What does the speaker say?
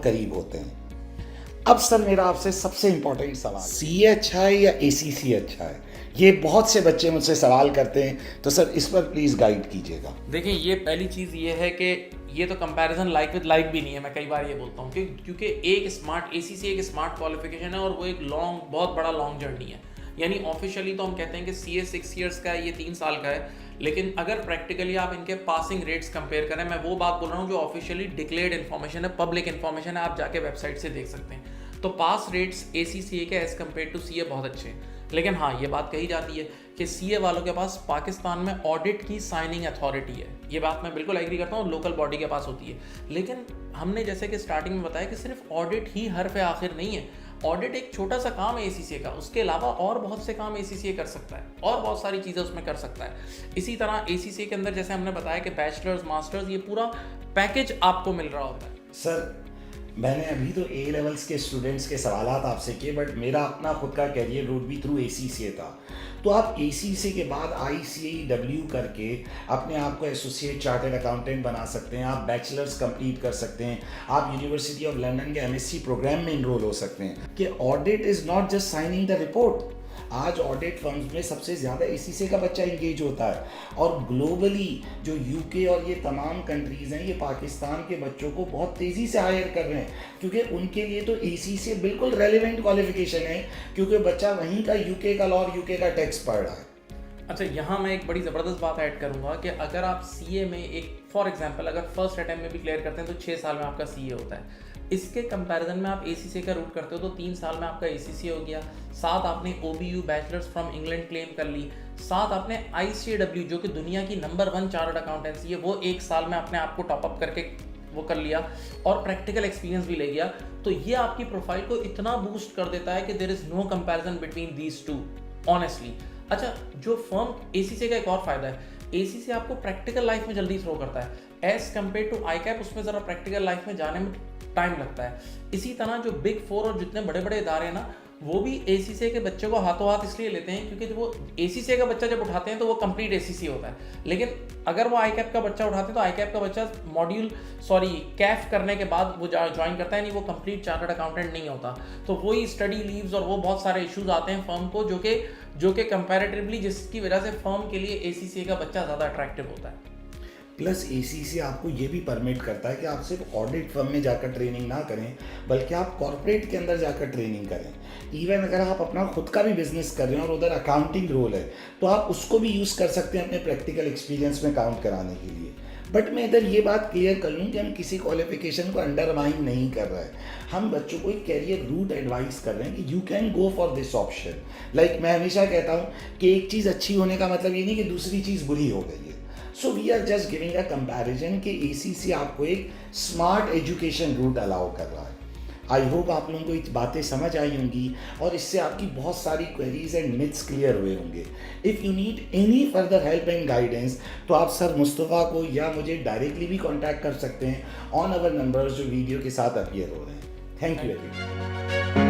करीब होते हैं। अब सर मेरा आपसे सबसे इम्पोर्टेंट सवाल, सीए अच्छा है या एसीसी अच्छा है? ये बहुत से बच्चे मुझसे सवाल करते हैं, तो सर इस पर प्लीज़ गाइड कीजिएगा। देखिए, ये पहली चीज़ ये है कि ये तो कंपैरिजन लाइक विद लाइक भी नहीं है। मैं कई बार ये बोलता हूँ क्योंकि एक स्मार्ट एसीसी एक स्मार्ट क्वालिफिकेशन है और वो एक बहुत बड़ा लॉन्ग जर्नी है। यानी ऑफिशियली तो हम कहते हैं कि सीए 6 ईयर्स का है, ये 3 साल का है, लेकिन अगर प्रैक्टिकली आप इनके पासिंग रेट्स कंपेयर करें, मैं वो बात बोल रहा हूँ जो ऑफिशियली डिक्लेयर्ड इन्फॉर्मेशन है, पब्लिक इन्फॉर्मेशन है, आप जाके वेबसाइट से देख सकते हैं। तो पास रेट्स एसीसीए के एज़ कम्पेयर टू सीए बहुत अच्छे हैं। लेकिन हाँ, ये बात कही जाती है कि सीए वालों के पास पाकिस्तान में ऑडिट की साइनिंग अथॉरिटी है। ये बात मैं बिल्कुल एग्री करता हूँ, लोकल बॉडी के पास होती है। लेकिन हमने जैसे कि स्टार्टिंग में बताया कि सिर्फ ऑडिट ही हर पे आखिर नहीं है। ऑडिट एक छोटा सा काम है एसीसीए का, उसके अलावा और बहुत से काम एसीसीए कर सकता है और बहुत सारी चीज़ें उसमें कर सकता है। इसी तरह एसीसीए के अंदर जैसे हमने बताया कि बैचलर्स मास्टर्स ये पूरा पैकेज आपको मिल रहा होता है। सर मैंने अभी तो ए लेवल्स के स्टूडेंट्स के सवालात आपसे किए, बट मेरा अपना खुद का कैरियर रूट भी थ्रू एसीसीए था। तो आप एसीसीए के बाद आईसीएडब्ल्यू करके अपने आप को एसोसिएट चार्टर्ड अकाउंटेंट बना सकते हैं, आप बैचलर्स कंप्लीट कर सकते हैं, आप यूनिवर्सिटी ऑफ लंदन के एमएससी प्रोग्राम में इनरोल हो सकते हैं। कि audit is not just signing the report. आज ऑडिट फर्म्स में सबसे ज़्यादा एसीसीए का बच्चा इंगेज होता है, और ग्लोबली जो यूके और ये तमाम कंट्रीज़ हैं, ये पाकिस्तान के बच्चों को बहुत तेज़ी से हायर कर रहे हैं, क्योंकि उनके लिए तो एसीसीए बिल्कुल रेलिवेंट क्वालिफिकेशन है, क्योंकि बच्चा वहीं का यूके का लॉ और यूके का टैक्स पढ़ रहा है। अच्छा, यहाँ मैं एक बड़ी ज़बरदस्त बात ऐड करूँगा कि अगर आप सीए में एक फॉर एग्जांपल अगर फर्स्ट अटेम्प्ट में भी क्लियर करते हैं तो 6 साल में आपका सीए होता है। इसके कंपैरिजन में आप एसीसीए का रूट करते हो तो 3 साल में आपका एसीसीए हो गया, साथ आपने OBU bachelors from England claim कर ली, साथ आपने आईसीएडब्ल्यू जो कि दुनिया की नंबर 1 चार्टर्ड अकाउंटेंसी है वो 1 साल में अपने आप को टॉपअप करके वो कर लिया और प्रैक्टिकल एक्सपीरियंस भी ले गया। तो ये आपकी प्रोफाइल को इतना बूस्ट कर देता है कि there is no comparison between these two honestly. अच्छा, जो फर्म एसीसी का एक और फायदा है, एसीसी आपको प्रैक्टिकल लाइफ में जल्दी थ्रो करता है एज कम्पेयर टू आईकैप। उसमें ज़रा प्रैक्टिकल लाइफ में जाने में टाइम लगता है। इसी तरह जो बिग 4 और जितने बड़े बड़े इदारे हैं ना, वो भी एसीसी के बच्चे को हाथों हाथ इसलिए लेते हैं क्योंकि वो एसीसी का बच्चा जब उठाते हैं तो वो कंप्लीट एसीसी होता है। लेकिन अगर वो आईकैप का बच्चा उठाते हैं तो आईकैप का बच्चा कैफ करने के बाद वो ज्वाइन करता है, नहीं वो कंप्लीट चार्टर्ड अकाउंटेंट नहीं होता। तो वही स्टडी लीव्स और वो बहुत सारे इश्यूज आते हैं फर्म को, जो कि कंपैरेटिवली जिसकी वजह से फर्म के लिए एसीसी का बच्चा ज़्यादा अट्रैक्टिव होता है। प्लस एसीसी आपको ये भी परमिट करता है कि आप सिर्फ ऑडिट फर्म में जाकर ट्रेनिंग ना करें, बल्कि आप कॉर्पोरेट के अंदर जाकर ट्रेनिंग करें। इवन अगर आप अपना खुद का भी बिजनेस कर रहे हैं और उधर अकाउंटिंग रोल है, तो आप उसको भी यूज़ कर सकते हैं अपने प्रैक्टिकल एक्सपीरियंस में काउंट कराने के लिए। बट मैं इधर ये बात क्लियर कर लूँ कि हम किसी क्वालिफिकेशन को अंडरमाइन नहीं कर रहे हैं। हम बच्चों को एक कैरियर रूट एडवाइस कर रहे हैं कि you can go for this option. Like मैं हमेशा कहता हूँ कि एक चीज़ अच्छी होने का मतलब ये नहीं कि दूसरी चीज़ बुरी हो गई है। So we are just giving a comparison कि एसीसी आपको एक स्मार्ट एजुकेशन रूट अलाउ कर रहा है। आई होप आप लोगों को ये बातें समझ आई होंगी और इससे आपकी बहुत सारी क्वेरीज एंड मिथ्स क्लियर हुए होंगे। If you need any further help and guidance तो आप सर मुस्तफ़ा को या मुझे डायरेक्टली भी कॉन्टैक्ट कर सकते हैं ऑन अवर नंबर्स जो वीडियो के साथ अपीयर हो रहे हैं। Thank you everyone.